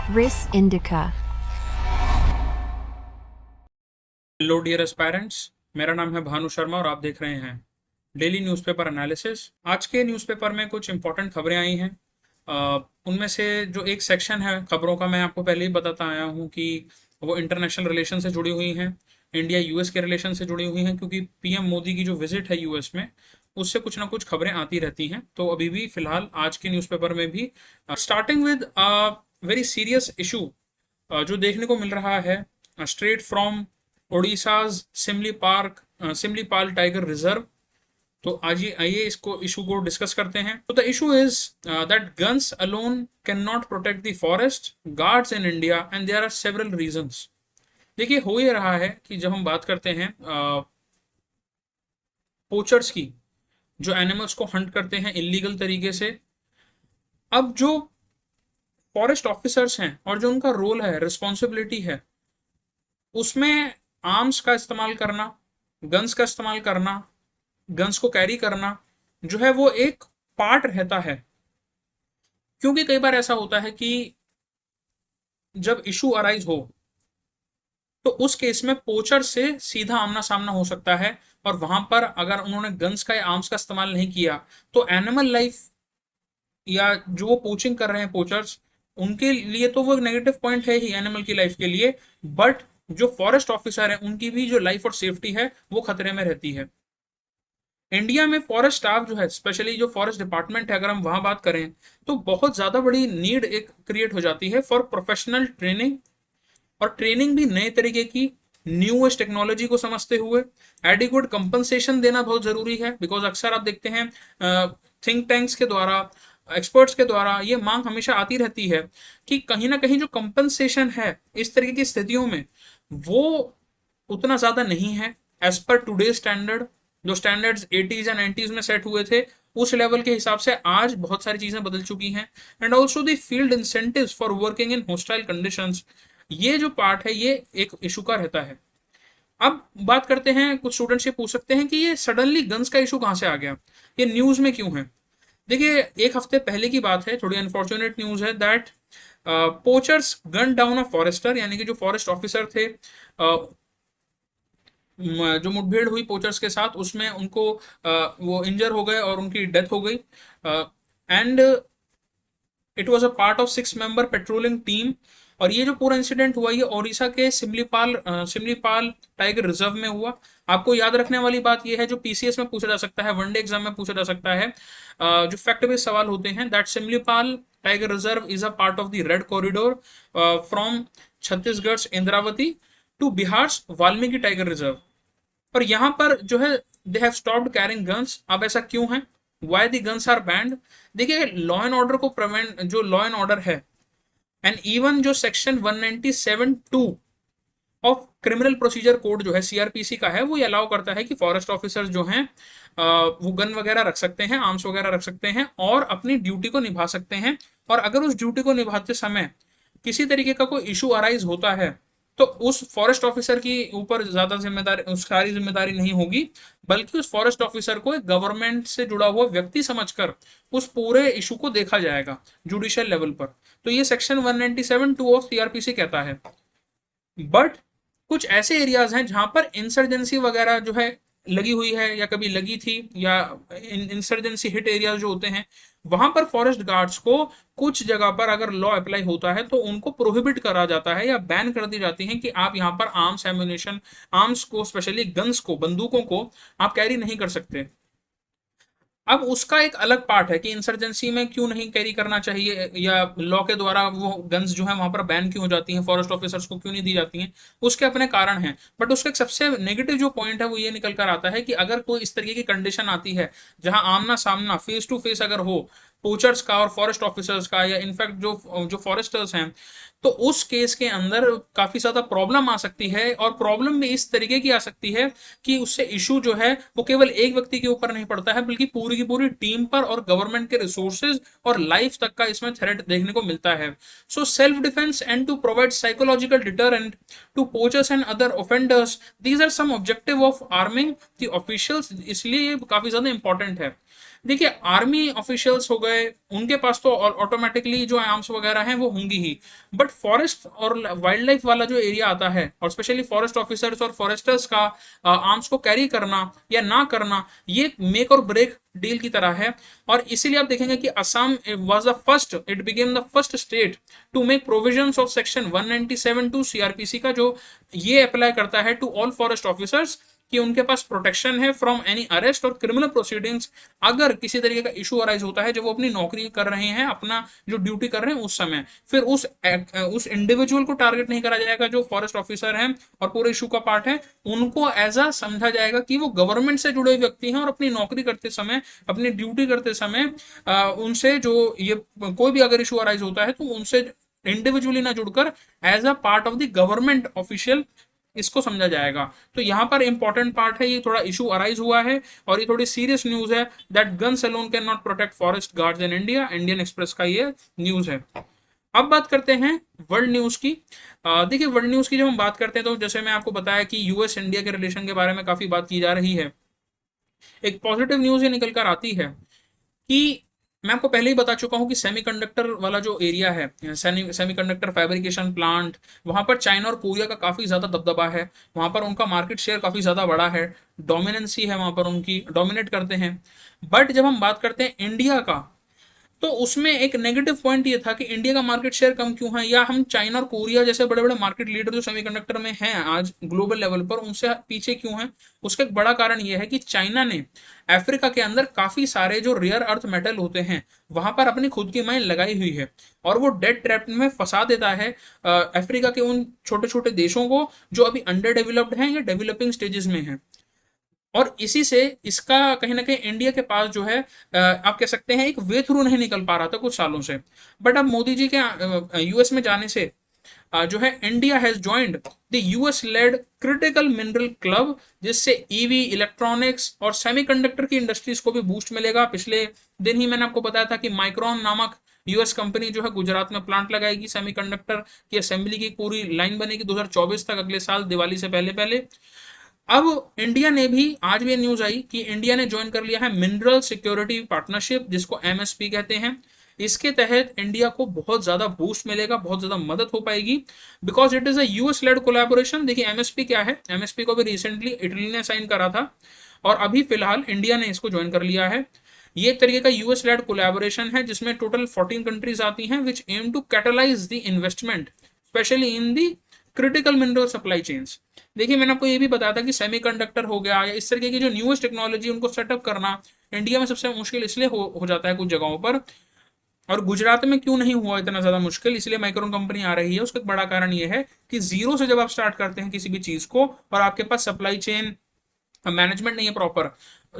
Ris Indica. Hello dear aspirants, मेरा नाम है भानु शर्मा और आप देख रहे हैं डेली न्यूज़पेपर एनालिसिस। आज के न्यूज़पेपर में कुछ इंपॉर्टेंट खबरें आई हैं। उनमें से जो एक सेक्शन है खबरों का, मैं आपको पहले ही बताता आया हूँ कि वो इंटरनेशनल रिलेशन से जुड़ी हुई हैं, इंडिया यूएस के रिलेशन से जुड़ी हुई हैं, क्योंकि पीएम मोदी की जो विजिट है यूएस में, उससे कुछ ना कुछ खबरें आती रहती हैं। तो अभी भी फिलहाल आज के न्यूज़पेपर में भी starting with very serious issue जो देखने को मिल रहा है straight from Odisha's Similipal tiger reserve. तो आज ये आइए इसको इशू को डिस्कस करते हैं। तो the issue is that guns alone can not protect the forest guards in India and there are several reasons. देखिए, हो ये रहा है कि जब हम बात करते हैं पोचर्स की, जो एनिमल्स को हंट करते हैं इलीगल तरीके से, अब जो फॉरेस्ट ऑफिसर्स हैं और जो उनका रोल है, रिस्पॉन्सिबिलिटी है, उसमें आर्म्स का इस्तेमाल करना, गन्स का इस्तेमाल करना, गन्स को कैरी करना जो है वो एक पार्ट रहता है। क्योंकि कई बार ऐसा होता है कि जब इशू अराइज हो तो उस केस में पोचर से सीधा आमना सामना हो सकता है, और वहां पर अगर उन्होंने गन्स का या आर्म्स का इस्तेमाल नहीं किया तो एनिमल लाइफ या जो वो पोचिंग कर रहे हैं पोचर्स, उनके लिए तो वो एक नेगेटिव पॉइंट है ही एनिमल की लाइफ के लिए, बट जो फॉरेस्ट ऑफिसर है उनकी भी जो लाइफ और सेफ्टी है वो खतरे में रहती है। इंडिया में फॉरेस्ट स्टाफ जो है, स्पेशली जो फॉरेस्ट डिपार्टमेंट है, अगर हम वहां बात करें तो बहुत ज्यादा बड़ी नीड एक क्रिएट हो जाती है फॉर प्रोफेशनल ट्रेनिंग, और ट्रेनिंग भी नए तरीके की, न्यूएस्ट टेक्नोलॉजी को समझते हुए। एडिक्वेट कंपनसेशन देना बहुत जरूरी है, बिकॉज अक्सर आप देखते हैं थिंक टैंक्स के द्वारा, एक्सपर्ट्स के द्वारा ये मांग हमेशा आती रहती है कि कहीं ना कहीं जो कंपनसेशन है इस तरीके की स्थितियों में वो उतना ज्यादा नहीं है एज पर टुडे स्टैंडर्ड। जो स्टैंडर्ड्स 80s या 90s में सेट हुए थे, उस लेवल के हिसाब से आज बहुत सारी चीजें बदल चुकी हैं। And also the field incentives for working in hostile conditions, ये जो पार्ट है ये एक इशू का रहता है। अब बात करते हैं, कुछ स्टूडेंट्स ये पूछ सकते हैं कि ये सडनली गन्स का इशू कहां से आ गया, ये न्यूज में क्यों है। देखिए, एक हफ्ते पहले की बात है, थोड़ी अनफॉर्चुनेट न्यूज है that poachers gun down a forester, यानी कि जो फॉरेस्ट ऑफिसर थे, जो मुठभेड़ हुई पोचर्स के साथ उसमें उनको वो इंजर हो गए और उनकी डेथ हो गई। And it was a part of 6 member patrolling team. और ये जो पूरा इंसिडेंट हुआ ये ओडिशा के सिमलीपाल टाइगर रिजर्व में हुआ। आपको याद रखने वाली बात ये है, जो पीसीएस में पूछा जा सकता है, वनडे एग्जाम में पूछा जा सकता है, जो फैक्ट बेस्ड सवाल होते हैं, that Similipal tiger reserve is a part of the red corridor from Chhattisgarh Indravati to Bihar Valmiki tiger reserve. पर यहाँ पर जो है they have stopped carrying guns. अब ऐसा क्यों है, why the guns are banned. देखिए, लॉ एंड ऑर्डर को प्रिवेंट, जो लॉ एंड ऑर्डर है एंड इवन जो section 197(2) of criminal procedure code जो है सीआरपीसी का है, वो ये अलाउ करता है कि फॉरेस्ट ऑफिसर्स जो हैं वो गन वगैरह रख सकते हैं, आर्म्स वगैरह रख सकते हैं और अपनी ड्यूटी को निभा सकते हैं। और अगर उस ड्यूटी को निभाते समय किसी तरीके का कोई इशू अराइज होता है तो उस फॉरेस्ट ऑफिसर की ऊपर ज्यादा जिम्मेदारी, सारी जिम्मेदारी नहीं होगी, बल्कि उस फॉरेस्ट ऑफिसर को एक गवर्नमेंट से जुड़ा हुआ व्यक्ति समझकर उस पूरे इशू को देखा जाएगा जुडिशियल लेवल पर। तो ये सेक्शन 197(2) ऑफ सीआरपीसी कहता है। बट कुछ ऐसे एरियाज हैं जहां पर इंसर्जेंसी वगैरह जो है लगी हुई है या कभी लगी थी, या इंसर्जेंसी हिट एरियाज जो होते हैं, वहां पर फॉरेस्ट गार्ड्स को कुछ जगह पर अगर लॉ अप्लाई होता है तो उनको प्रोहिबिट करा जाता है या बैन कर दी जाती है कि आप यहाँ पर आर्म्स एम्यूनेशन, आर्म्स को, स्पेशली गन्स को, बंदूकों को आप कैरी नहीं कर सकते। अब उसका एक अलग पार्ट है कि इंसर्जेंसी में क्यों नहीं कैरी करना चाहिए, या लॉ के द्वारा वो गन्स जो है वहां पर बैन क्यों हो जाती हैं, फॉरेस्ट ऑफिसर्स को क्यों नहीं दी जाती हैं, उसके अपने कारण हैं। बट उसका एक सबसे नेगेटिव जो पॉइंट है वो ये निकल कर आता है कि अगर कोई इस तरीके की कंडीशन आती है जहां आमना सामना, फेस टू फेस अगर हो पोचर्स का और फॉरेस्ट ऑफिसर्स का, या इनफैक्ट जो जो फॉरेस्टर्स हैं, तो उस केस के अंदर काफी ज्यादा प्रॉब्लम आ सकती है। और प्रॉब्लम भी इस तरीके की आ सकती है कि उससे इशू जो है वो केवल एक व्यक्ति के ऊपर नहीं पड़ता है, बल्कि पूरी की पूरी टीम पर और गवर्नमेंट के रिसोर्सेज और लाइफ तक का इसमें थ्रेट देखने को मिलता है। So self defence and to provide psychological deterrent to poachers and other offenders, these are some objective of arming the officials. इसलिए ये काफी ज्यादा इंपॉर्टेंट है। देखिए आर्मी ऑफिशियल्स हो गए, उनके पास तो ऑटोमेटिकली जो आर्म्स वगैरह हैं वो होंगी ही, बट फॉरेस्ट और वाइल्ड लाइफ वाला जो एरिया आता है, और स्पेशली फॉरेस्ट ऑफिसर्स और फॉरेस्टर्स का आर्म्स को कैरी करना या ना करना, ये मेक और ब्रेक डील की तरह है। और इसीलिए आप देखेंगे कि Assam was the first, it became the first state to make provisions of section 197 two CrPC का, जो ये अप्लाई करता है टू ऑल फॉरेस्ट ऑफिसर्स कि उनके पास प्रोटेक्शन है फ्रॉम एनी अरेस्ट और क्रिमिनल प्रोसीडिंग्स अगर किसी तरीके का इशू अराइज होता है जब वो अपनी नौकरी कर रहे हैं, अपना जो ड्यूटी कर रहे हैं उस समय। फिर उस इंडिविजुअल को टारगेट नहीं करा जाएगा जो फॉरेस्ट ऑफिसर हैं और पूरे इशू का पार्ट है, उनको एज अ समझा जाएगा कि वो गवर्नमेंट से जुड़े व्यक्ति हैं और अपनी नौकरी करते समय, अपनी ड्यूटी करते समय उनसे जो ये कोई भी अगर इशू अराइज होता है तो उनसे इंडिविजुअली ना जुड़कर as a part of the government official इसको समझा जाएगा। तो यहाँ पर इंपॉर्टेंट पार्ट है, ये थोड़ा इशू अराइज हुआ है और ये थोड़ी सीरियस न्यूज है that guns alone can not protect forest guards in India. Indian express का ये न्यूज है। अब बात करते हैं वर्ल्ड न्यूज की। देखिए वर्ल्ड न्यूज की जब हम बात करते हैं तो जैसे मैं आपको बताया कि यूएस इंडिया के रिलेशन के बारे में काफी बात की जा रही है। एक पॉजिटिव न्यूज ये निकल कर आती है कि मैं आपको पहले ही बता चुका हूं कि सेमीकंडक्टर वाला जो एरिया है, सेमीकंडक्टर फैब्रिकेशन प्लांट, वहां पर चाइना और कोरिया का काफी ज्यादा दबदबा है, वहां पर उनका मार्केट शेयर काफी ज्यादा बड़ा है, डोमिनेंसी है वहां पर, उनकी डोमिनेट करते हैं। बट जब हम बात करते हैं इंडिया का, तो उसमें एक नेगेटिव पॉइंट ये था कि इंडिया का मार्केट शेयर कम क्यों है, या हम चाइना और कोरिया जैसे बड़े बड़े मार्केट लीडर जो सेमीकंडक्टर में हैं आज ग्लोबल लेवल पर, उनसे पीछे क्यों हैं। उसका एक बड़ा कारण ये है कि चाइना ने अफ्रीका के अंदर काफी सारे जो रेयर अर्थ मेटल होते हैं वहां पर अपनी खुद की माइन लगाई हुई है, और वो डेड ट्रैप में फंसा देता है अफ्रीका के उन छोटे छोटे देशों को जो अभी अंडर डेवलप्ड हैं या डेवलपिंग स्टेजेस में हैं। और इसी से इसका कहीं ना कहीं इंडिया के पास जो है आप कह सकते हैं एक वे थ्रू नहीं निकल पा रहा था कुछ सालों से। बट अब मोदी जी के यूएस में जाने से जो है India has joined the US led critical mineral club, जिससे ईवी, इलेक्ट्रॉनिक्स और सेमीकंडक्टर की इंडस्ट्रीज को भी बूस्ट मिलेगा। पिछले दिन ही मैंने आपको बताया था कि माइक्रोन नामक यूएस कंपनी जो है गुजरात में प्लांट लगाएगी, सेमीकंडक्टर की असेंबली की पूरी लाइन बनेगी 2024 तक, अगले साल दिवाली से पहले पहले। अब इंडिया ने भी, आज भी न्यूज आई कि इंडिया ने ज्वाइन कर लिया है मिनरल सिक्योरिटी पार्टनरशिप, जिसको एमएसपी कहते हैं। इसके तहत इंडिया को बहुत ज्यादा बूस्ट मिलेगा, बहुत ज्यादा मदद हो पाएगी, because it is a US led collaboration. देखिए एमएसपी क्या है, एमएसपी को भी रिसेंटली इटली ने साइन करा था और अभी फिलहाल इंडिया ने इसको ज्वाइन कर लिया है। ये एक तरीके का यूएस लेड कोलैबोरेशन है जिसमें टोटल 14 कंट्रीज आती हैं which aim to catalyse the investment specially in the critical mineral supply chains. देखिए मैंने आपको ये भी बताया था कि सेमीकंडक्टर हो गया या इस तरीके की जो न्यूएस्ट टेक्नोलॉजी उनको सेटअप करना इंडिया में सबसे मुश्किल इसलिए हो जाता है कुछ जगहों पर। और गुजरात में क्यों नहीं हुआ इतना ज्यादा मुश्किल, इसलिए माइक्रोन कंपनी आ रही है। उसका एक बड़ा कारण ये है कि जीरो से जब आप स्टार्ट करते हैं किसी भी चीज को और आपके पास सप्लाई चेन मैनेजमेंट नहीं है प्रॉपर,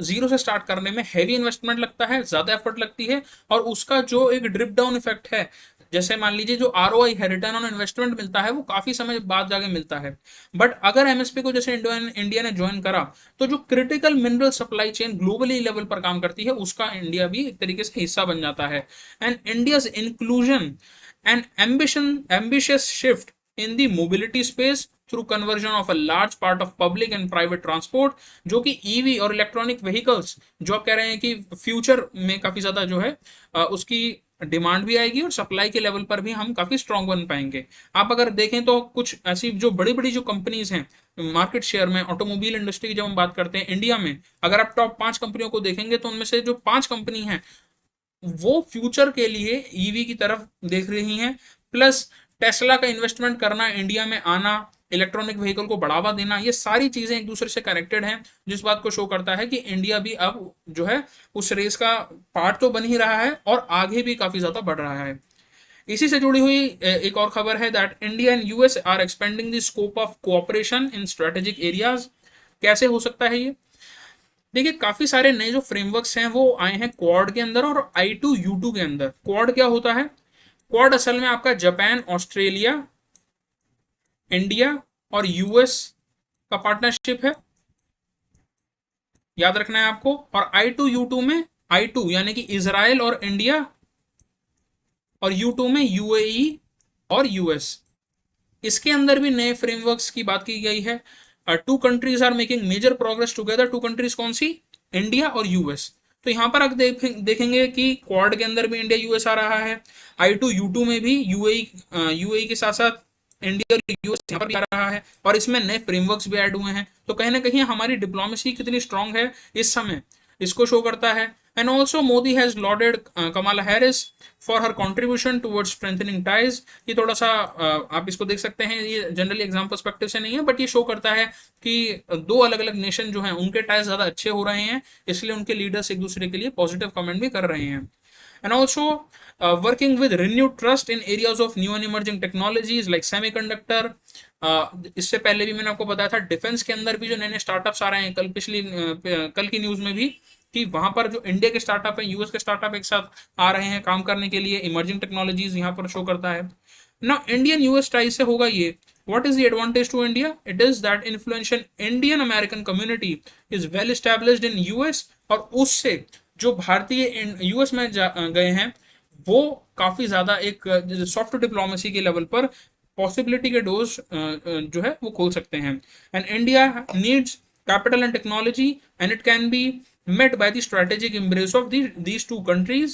जीरो से स्टार्ट करने में हैवी इन्वेस्टमेंट लगता है, ज्यादा एफर्ट लगती है, और उसका जो एक ड्रिप डाउन इफेक्ट है, जैसे मान लीजिए जो आरओआई है, रिटर्न ऑन इन्वेस्टमेंट मिलता है, वो काफी समय बाद जाके मिलता है। बट अगर एमएसपी को जैसे इंडिया ने ज्वाइन करा तो जो critical mineral supply chain globally level पर काम करती है उसका इंडिया भी एक तरीके से हिस्सा बन जाता है। And India's inclusion and ambitious shift in the mobility space through conversion of a large part of public and private transport, जो कि ईवी और इलेक्ट्रॉनिक व्हीकल्स जो आप कह रहे हैं कि फ्यूचर में काफी ज्यादा जो है उसकी डिमांड भी आएगी और सप्लाई के लेवल पर भी हम काफी स्ट्रांग बन पाएंगे। आप अगर देखें तो कुछ ऐसी जो बड़ी बड़ी जो कंपनीज हैं मार्केट शेयर में, ऑटोमोबाइल इंडस्ट्री की जब हम बात करते हैं इंडिया में, अगर आप टॉप 5 कंपनियों को देखेंगे तो उनमें से जो 5 कंपनी हैं वो फ्यूचर के लिए ईवी की तरफ देख रही हैं। प्लस टेस्ला का इन्वेस्टमेंट करना, इंडिया में आना, इलेक्ट्रॉनिक व्हीकल को बढ़ावा देना, ये सारी चीजें एक दूसरे से कनेक्टेड हैं, जिस बात को शो करता है कि इंडिया भी अब जो है उस रेस का पार्ट तो बन ही रहा है और आगे भी काफी ज्यादा बढ़ रहा है। इसी से जुड़ी हुई एक और खबर है that India and US are expanding the scope of cooperation in strategic areas. कैसे हो सकता है ये? देखिए काफी सारे नए जो फ्रेमवर्क्स हैं वो आए हैं क्वाड के अंदर और I2U2 के अंदर। क्वाड क्या होता है? क्वाड असल में आपका जापान, ऑस्ट्रेलिया, इंडिया और यूएस का पार्टनरशिप है, याद रखना है आपको। और I2U2 में I2 यानी कि इजराइल और इंडिया, और U2 में यूएई और यूएस। इसके अंदर भी नए फ्रेमवर्क्स की बात की गई है। Two countries are making major progress together. Two countries कौन सी? इंडिया और यूएस। तो यहाँ पर आप देखेंगे कि क्वाड के अंदर भी इंडिया यूएस आ रहा है, I2U2 में भी यूएई के साथ साथ इंडिया और यूएस यहाँ पर भी आ रहा है, और इसमें नए फ्रेमवर्क्स भी ऐड हुए हैं। तो कहीं ना कहीं हमारी डिप्लोमेसी कितनी स्ट्रांग है इस समय, इसको शो करता है। And also Modi has loaded Kamala Harris for her contribution towards strengthening ties. ये थोड़ा सा आप इसको देख सकते हैं, ये जनरली एग्जाम पर्सपेक्टिव से नहीं है, बट ये शो करता है कि दो अलग अलग नेशन जो हैं उनके टाइज ज़्यादा अच्छे हो रहे हैं, इसलिए उनके लीडर्स एक दूसरे के लिए पॉजिटिव कमेंट भी कर रहे हैं। And also working with renewed trust in areas of new and emerging technologies like semiconductor। इससे पहले भी मैंने आपको बताया था डिफेंस के अंदर भी जो नए नए स्टार्टअप्स आ रहे हैं, कल की न्यूज में भी कि वहां पर जो इंडिया के स्टार्टअप है, यूएस के स्टार्टअप एक साथ आ रहे हैं काम करने के लिए, इमर्जिंग टेक्नोलॉजीज यहाँ पर शो करता है ना। इंडियन यूएस टाइज से होगा ये, what is the advantage to India? It is that influential Indian American community is well established in US, और उससे जो भारतीय यूएस में गए हैं वो काफी ज्यादा एक सॉफ्ट डिप्लोमेसी के लेवल पर पॉसिबिलिटी के डोज जो है वो खोल सकते हैं। And India needs capital and technology and it can be met by the strategic embrace of these two countries।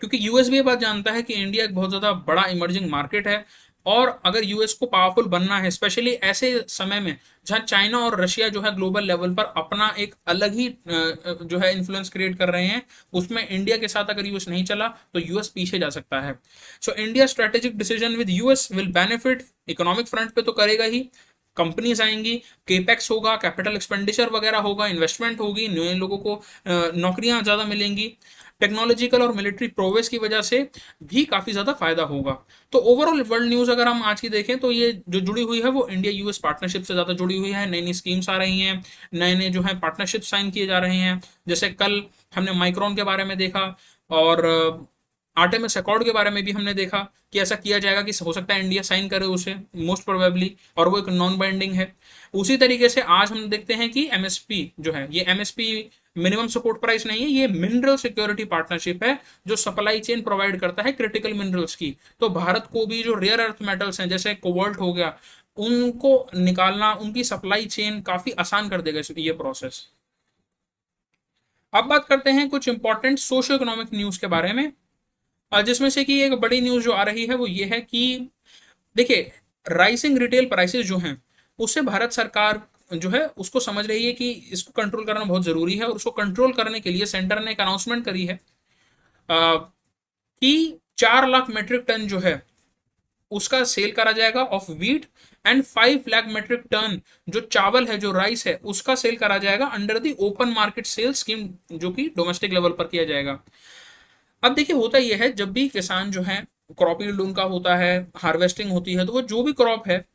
क्योंकि यूएस भी ये बात जानता है कि इंडिया एक बहुत ज़्यादा बड़ा इमर्जिंग मार्केट है, और अगर यूएस को पावरफुल बनना है, स्पेशली ऐसे समय में जहां चाइना और रशिया जो है ग्लोबल लेवल पर अपना एक अलग ही जो है इन्फ्लुएंस क्रिएट कर रहे हैं, उसमें इंडिया के साथ अगर यूएस नहीं चला तो यूएस पीछे जा सकता है। So India strategic decision with US will benefit, economic front पे तो करेगा ही, कंपनीज आएंगी, केपेक्स होगा, कैपिटल एक्सपेंडिचर वगैरह होगा, इन्वेस्टमेंट होगी, नए लोगों को नौकरियां ज़्यादा मिलेंगी, टेक्नोलॉजिकल और मिलिट्री प्रोग्रेस की वजह से भी काफ़ी ज़्यादा फायदा होगा। तो ओवरऑल वर्ल्ड न्यूज़ अगर हम आज की देखें तो ये जो जुड़ी हुई है वो इंडिया यूएस पार्टनरशिप से ज़्यादा जुड़ी हुई है। नई नई स्कीम्स आ रही हैं, नए नए जो है पार्टनरशिप साइन किए जा रहे हैं, जैसे कल हमने माइक्रोन के बारे में देखा, और आर्टेमिस अकॉर्ड के बारे में भी हमने देखा कि ऐसा किया जाएगा कि हो सकता है इंडिया साइन करे उसे मोस्ट प्रोबेबली, और वो एक नॉन बाइंडिंग है। उसी तरीके से आज हम देखते हैं कि एमएसपी जो है, ये एमएसपी मिनिमम सपोर्ट प्राइस नहीं है, ये मिनरल सिक्योरिटी पार्टनरशिप है जो सप्लाई चेन प्रोवाइड करता है क्रिटिकल मिनरल्स की। तो भारत को भी जो रेयर अर्थ मेटल्स हैं जैसे कोबाल्ट हो गया, उनको निकालना, उनकी सप्लाई चेन काफी आसान कर देगा ये प्रोसेस। अब बात करते हैं कुछ इंपॉर्टेंट सोशियो इकोनॉमिक न्यूज के बारे में, जिसमें से कि एक बड़ी न्यूज जो आ रही है वो ये है कि देखिए राइसिंग रिटेल प्राइसेस जो हैं उससे भारत सरकार जो है उसको समझ रही है कि इसको कंट्रोल करना बहुत जरूरी है, और उसको कंट्रोल करने के लिए सेंटर ने एक अनाउंसमेंट करी है कि 4 लाख मेट्रिक टन जो है उसका सेल करा जाएगा of wheat, and 5 lakh metric ton जो चावल है, जो राइस है, उसका सेल करा जाएगा under the open market sale scheme, जो कि डोमेस्टिक लेवल पर किया जाएगा। अब देखिए होता यह है, जब भी किसान जो है क्रॉप यील्ड उनका होता है, हार्वेस्टिंग होती है, तो वो जो भी क्रॉप है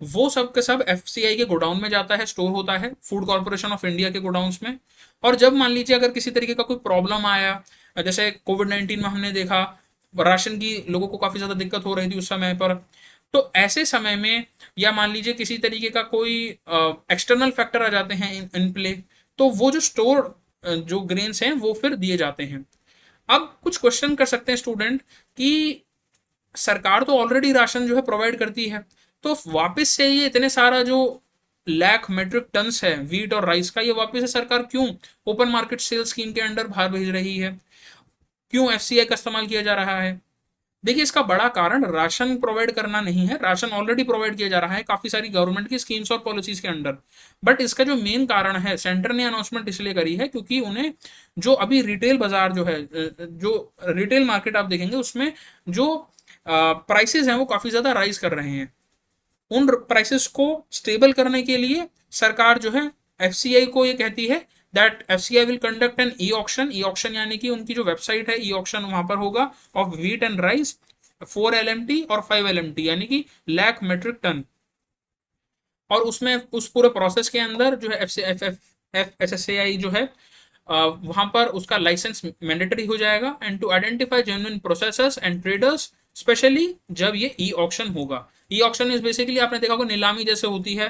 वो सब के सब एफसीआई के गोडाउन में जाता है, स्टोर होता है फूड कॉर्पोरेशन ऑफ इंडिया के गोडाउन्स में। और जब मान लीजिए अगर किसी तरीके का कोई प्रॉब्लम आया, जैसे कोविड-19 में हमने देखा राशन की लोगों को काफ़ी ज़्यादा दिक्कत हो रही थी उस समय पर, तो ऐसे समय में या मान लीजिए किसी तरीके का कोई एक्सटर्नल फैक्टर आ जाते हैं इन प्ले, तो वो जो स्टोर जो ग्रेन्स हैं वो फिर दिए जाते हैं। अब कुछ क्वेश्चन कर सकते हैं स्टूडेंट कि सरकार तो ऑलरेडी राशन जो है प्रोवाइड करती है, तो वापस से ये इतने सारा जो लाख मेट्रिक टन्स है व्हीट और राइस का, ये वापस से सरकार क्यों ओपन मार्केट सेल स्कीम के अंडर बाहर भेज रही है, क्यों एफसीआई का इस्तेमाल किया जा रहा है? देखिए इसका बड़ा कारण राशन प्रोवाइड करना नहीं है, राशन ऑलरेडी प्रोवाइड किया जा रहा है काफी सारी गवर्नमेंट की स्कीम्स और पॉलिसीज के अंडर। बट इसका जो मेन कारण है, सेंटर ने अनाउंसमेंट इसलिए करी है क्योंकि उन्हें जो अभी रिटेल बाजार जो है, जो रिटेल मार्केट आप देखेंगे उसमें जो प्राइसेस हैं वो काफी ज्यादा राइज कर रहे हैं। उन प्राइसेस को स्टेबल करने के लिए सरकार जो है एफसीआई को ये कहती है that FCI will conduct an e auction. E auction यानी कि उनकी जो वेबसाइट है, ई ऑक्शन वहां पर होगा of wheat and rice 4 LMT और 5 LMT यानी कि लाख मेट्रिक टन। और उसमें उस पूरे प्रोसेस के अंदर जो है एफएसएसएआई जो है वहां पर उसका लाइसेंस मैंडेटरी हो जाएगा, and to identify genuine processors and traders, specially जब ये ई ऑक्शन होगा। ई ऑक्शन इज बेसिकली आपने देखा होगा नीलामी जैसे होती है,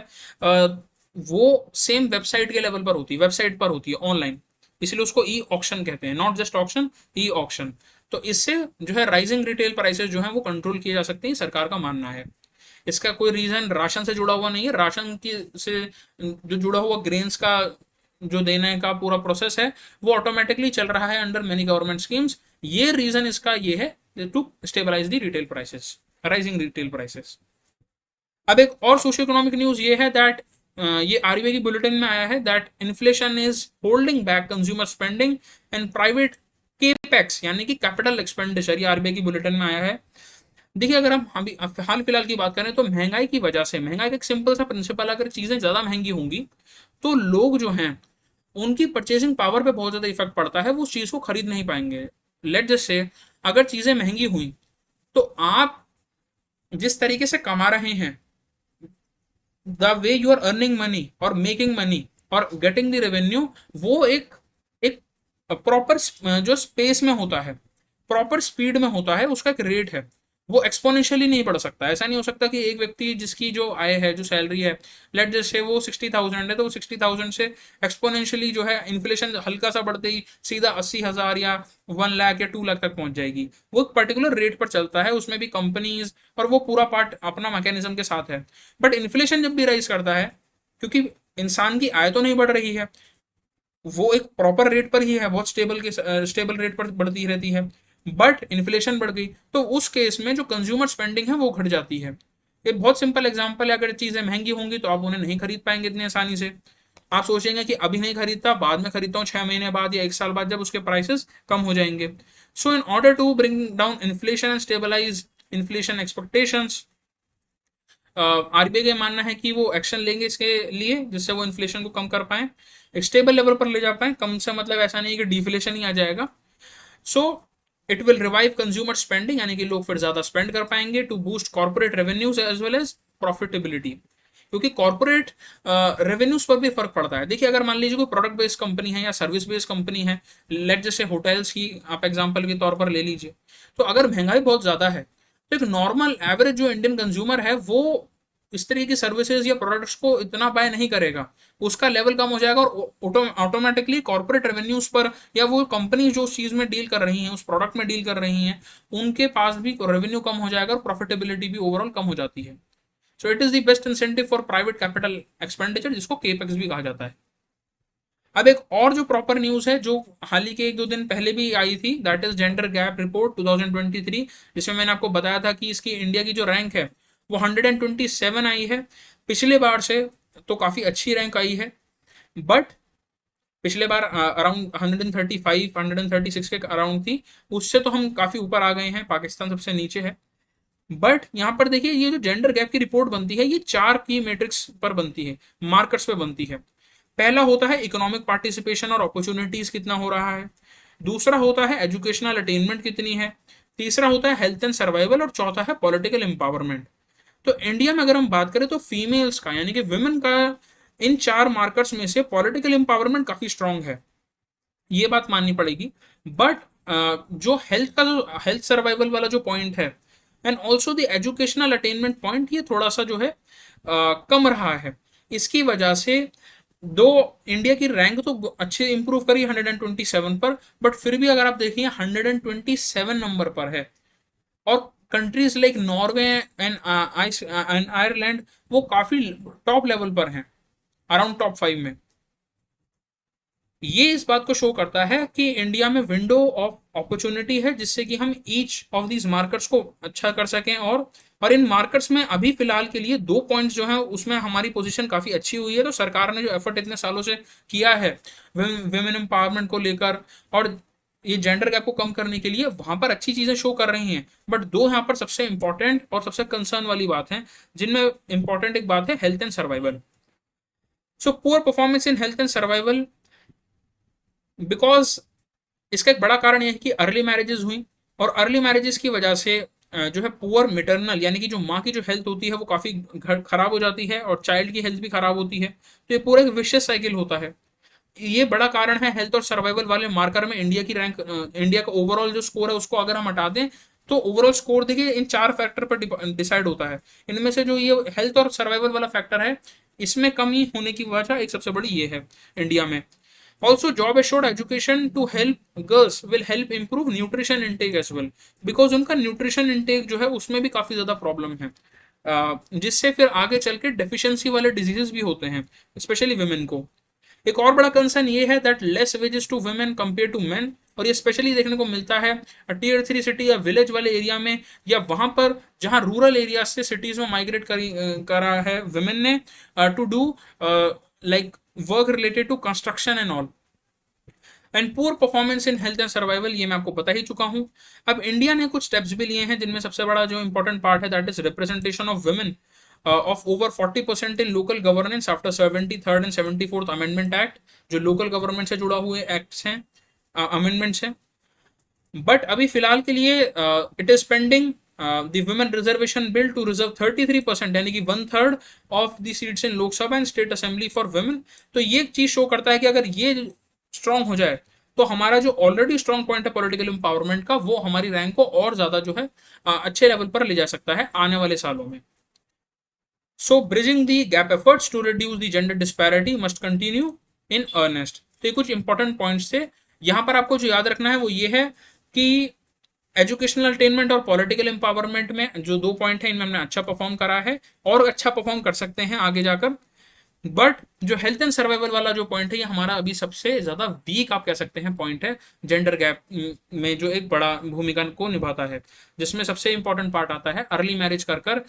वो सेम वेबसाइट के लेवल पर होती है, वेबसाइट पर होती है ऑनलाइन, इसलिए उसको ई ऑक्शन कहते हैं, not just auction, e auction. तो इससे जो है राइजिंग रिटेल प्राइसेस जो है वो कंट्रोल किए जा सकते हैं, सरकार का मानना है। इसका कोई रीजन राशन से जुड़ा हुआ नहीं है, राशन की से जो जुड़ा हुआ ग्रेन्स का जो देने का पूरा प्रोसेस है वो ऑटोमेटिकली चल रहा है अंडर मेनी गवर्नमेंट स्कीम्स। ये रीजन इसका ये है to stabilise the retail prices, rising retail prices. अब एक और सोशियो इकोनॉमिक न्यूज ये है दैट ये आरबीआई की बुलेटिन में आया है that inflation is holding back consumer spending and private capex, यानी कि कैपिटल एक्सपेंडिचर, ये आरबीआई की बुलेटिन में आया है। देखिए अगर हम अभी हाल फिलहाल की बात करें तो महंगाई की वजह से, महंगाई का एक सिंपल सा प्रिंसिपल, अगर चीजें ज्यादा महंगी होंगी तो लोग जो हैं उनकी परचेसिंग पावर पे बहुत ज्यादा इफेक्ट पड़ता है, वो उस चीज को खरीद नहीं पाएंगे। लेट जस्ट से अगर चीजें महंगी हुई तो आप जिस तरीके से कमा रहे हैं, the way you are earning money और मेकिंग मनी और गेटिंग द रेवेन्यू, वो एक एक प्रॉपर जो स्पेस में होता है, प्रॉपर स्पीड में होता है, उसका एक रेट है, वो एक्सपोनेंशियली नहीं बढ़ सकता। ऐसा नहीं हो सकता कि एक व्यक्ति जिसकी जो आय है, जो सैलरी है, लेट जैसे वो 60,000 है तो वो 60,000 से एक्सपोनेंशियली जो है इन्फ्लेशन हल्का सा बढ़ते ही सीधा 80,000 या 1 लाख या 2 लाख तक पहुंच जाएगी। वो एक पर्टिकुलर रेट पर चलता है, उसमें भी कंपनीज और वो पूरा पार्ट अपना मैकेनिज्म के साथ है। बट इन्फ्लेशन जब भी राइज करता है, क्योंकि इंसान की आय तो नहीं बढ़ रही है, वो एक प्रॉपर रेट पर ही है, बहुत स्टेबल रेट पर बढ़ती रहती है, बट इन्फ्लेशन बढ़ गई तो उस केस में जो कंज्यूमर स्पेंडिंग है वो घट जाती है। ये बहुत सिंपल एग्जांपल है, अगर चीजें महंगी होंगी तो आप उन्हें नहीं खरीद पाएंगे इतनी आसानी से। आप सोचेंगे कि अभी नहीं खरीदता, बाद में खरीदता हूँ 6 महीने बाद या 1 साल बाद जब उसके प्राइसेस कम हो जाएंगे। So in order to bring down inflation and stabilise inflation expectations, RBI का मानना है कि वो एक्शन लेंगे इसके लिए जिससे वो इन्फ्लेशन को कम कर पाए, एक स्टेबल लेवल पर ले जा पाए। कम से मतलब ऐसा नहीं कि डिफ्लेशन ही आ जाएगा। So it will revive consumer spending, यानी कि लोग फिर ज्यादा स्पेंड कर पाएंगे, to boost corporate revenues as well as profitability, क्योंकि कॉर्पोरेट रेवेन्यूज पर भी फर्क पड़ता है। देखिए अगर मान लीजिए कोई प्रोडक्ट बेस्ड कंपनी है या सर्विस बेस्ड कंपनी है, लेट जैसे होटल्स की आप एग्जांपल के तौर पर ले लीजिए, तो अगर महंगाई बहुत ज्यादा है तो एक नॉर्मल एवरेज जो इंडियन कंज्यूमर है वो इस तरीके की सर्विसेज या प्रोडक्ट्स को इतना बाय नहीं करेगा, उसका लेवल कम हो जाएगा और ऑटोमेटिकली कॉर्पोरेट रेवेन्यूज पर या वो कंपनी जो उस चीज में डील कर रही हैं, उस प्रोडक्ट में डील कर रही हैं, उनके पास भी रेवेन्यू कम हो जाएगा और प्रॉफिटेबिलिटी भी ओवरऑल कम हो जाती है। So it is the best incentive for private capital expenditure, जिसको केपेक्स भी कहा जाता है। अब एक और जो प्रॉपर न्यूज है जो हाल ही के 1-2 दिन पहले भी आई थी, that is gender gap report 2023, जिसमें मैंने आपको बताया था कि इसकी इंडिया की जो रैंक है वो 127 आई है। पिछले बार से तो काफी अच्छी रैंक आई है, बट पिछले बार अराउंड 135 136 के अराउंड थी, उससे तो हम काफी ऊपर आ गए हैं, पाकिस्तान सबसे नीचे है। बट यहाँ पर देखिए ये जो जेंडर गैप की रिपोर्ट बनती है ये 4 की मैट्रिक्स पर बनती है, मार्कर्स पे बनती है। पहला होता है इकोनॉमिक पार्टिसिपेशन और अपॉर्चुनिटीज कितना हो रहा है, दूसरा होता है एजुकेशनल अटेनमेंट कितनी है, तीसरा होता है हेल्थ एंड सर्वाइवल, और चौथा है पॉलिटिकल एम्पावरमेंट। तो इंडिया में अगर हम बात करें तो फीमेल्स का यानी कि वुमेन का इन 4 मार्कर्स में से पॉलिटिकल एम्पावरमेंट काफी स्ट्रांग है, ये बात माननी पड़ेगी। बट जो हेल्थ का जो हेल्थ सर्वाइवल वाला जो पॉइंट है and also the educational attainment point, ये थोड़ा सा जो है कम रहा है। इसकी वजह से दो इंडिया की रैंक तो अच्छे इंप्रूव करी 127 पर, बट फिर भी अगर आप देखिए 127 नंबर पर है, और countries like Norway and Ireland वो काफी टॉप लेवल पर हैं, अराउंड टॉप 5 में। ये इस बात को शो करता है कि इंडिया में विंडो ऑफ अपॉर्चुनिटी है जिससे कि हम ईच ऑफ दीज मार्कर्स को अच्छा कर सकें। और इन मार्कर्स में अभी फिलहाल के लिए 2 पॉइंट्स जो हैं उसमें हमारी पोजीशन काफी अच्छी हुई है। तो सरकार ने जो एफर्ट इतने सालों से किया है विमेन एम्पावरमेंट को लेकर और ये जेंडर गैप को कम करने के लिए, वहां पर अच्छी चीजें शो कर रही हैं। बट 2 यहाँ पर सबसे इंपॉर्टेंट और सबसे कंसर्न वाली बात है, जिनमें इंपॉर्टेंट एक बात है health and survival. So poor performance in health and survival, because इसका एक बड़ा कारण यह है कि अर्ली मैरिजेस हुई, और अर्ली मैरिजेस की वजह से जो है पुअर मिटरनल यानी कि जो माँ की जो हेल्थ होती है वो काफ़ी खराब हो जाती है और चाइल्ड की हेल्थ भी खराब होती है। तो ये पूरा एक विशियस साइकिल होता है। ये बड़ा कारण है हेल्थ और सर्वाइवल वाले मार्कर में इंडिया की रैंक, इंडिया का ओवरऑल जो स्कोर है उसको अगर हम हटा दें तो ओवरऑल स्कोर देखिए इन 4 फैक्टर पर डिसाइड होता है। इनमें से जो ये हेल्थ और सर्वाइवल वाला फैक्टर है, इसमें कमी होने की वजह एक सबसे बड़ी ये है इंडिया में। Also, job assured education to help girls will help improve nutrition intake as well, because उनका न्यूट्रिशन इंटेक जो है उसमें भी काफ़ी ज़्यादा प्रॉब्लम है, जिससे फिर आगे चल के डेफिशिएंसी वाले डिजीजेस भी होते हैं स्पेशली वुमेन को। एक और बड़ा कंसर्न ये है that less wages to women compare to men, और ये स्पेशली देखने को मिलता है टीयर 3 सिटी या विलेज वाले एरिया में, या वहां पर जहां रूरल एरिया से सिटीज में माइग्रेट करा है वुमेन ने to do like work related to construction and all. And poor performance in health and survival, ये मैं आपको बता ही चुका हूं। अब इंडिया ने कुछ स्टेप्स भी लिए हैं, जिनमें सबसे बड़ा जो इंपॉर्टेंट पार्ट है that is representation of women of over 40% in local governance after 73rd and 74th amendment act, जो लोकल गवर्नमेंट से जुड़ा हुए एक्ट्स हैं, अमेंडमेंट्स हैं। बट अभी फिलहाल के लिए it is pending the women reservation bill to reserve 33%, यानी कि 1/3 of the seats in Lok Sabha and state assembly for women. तो ये चीज शो करता है कि अगर ये स्ट्रांग हो जाए तो हमारा जो ऑलरेडी स्ट्रांग पॉइंट है पॉलिटिकल एम्पावरमेंट का, वो हमारी रैंक को और ज्यादा जो है अच्छे लेवल पर ले जा सकता है आने वाले सालों में। So bridging the gap efforts to reduce the gender disparity must continue in earnest। तो ये कुछ इंपॉर्टेंट पॉइंट्स थे। यहां पर आपको जो याद रखना है वो ये है कि एजुकेशनल अटेनमेंट और पॉलिटिकल एम्पावरमेंट में जो 2 पॉइंट है, इनमें हमने अच्छा परफॉर्म करा है और अच्छा परफॉर्म कर सकते हैं आगे जाकर। बट जो हेल्थ एंड सर्वाइवल वाला जो पॉइंट है, ये हमारा अभी सबसे ज्यादा वीक आप कह सकते हैं पॉइंट है, जेंडर गैप में जो एक बड़ा भूमिका को निभाता है, जिसमें सबसे इंपॉर्टेंट पार्ट आता है अर्ली मैरिज कर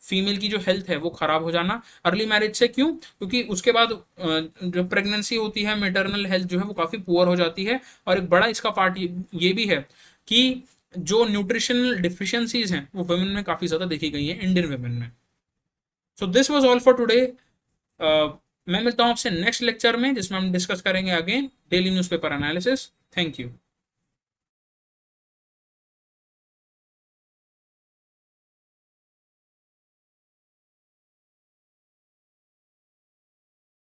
फीमेल की जो हेल्थ है वो खराब हो जाना। अर्ली मैरिज से क्यों? क्योंकि उसके बाद जो प्रेगनेंसी होती है, मेटरनल हेल्थ जो है वो काफी पुअर हो जाती है। और एक बड़ा इसका पार्ट ये भी है कि जो न्यूट्रिशनल डिफिशियंसीज हैं वो वुमेन में काफी ज्यादा देखी गई है, इंडियन वुमेन में। So this was all for today. मैं मिलता हूं आपसे नेक्स्ट लेक्चर में, जिसमें हम डिस्कस करेंगे again daily newspaper analysis. Thank you.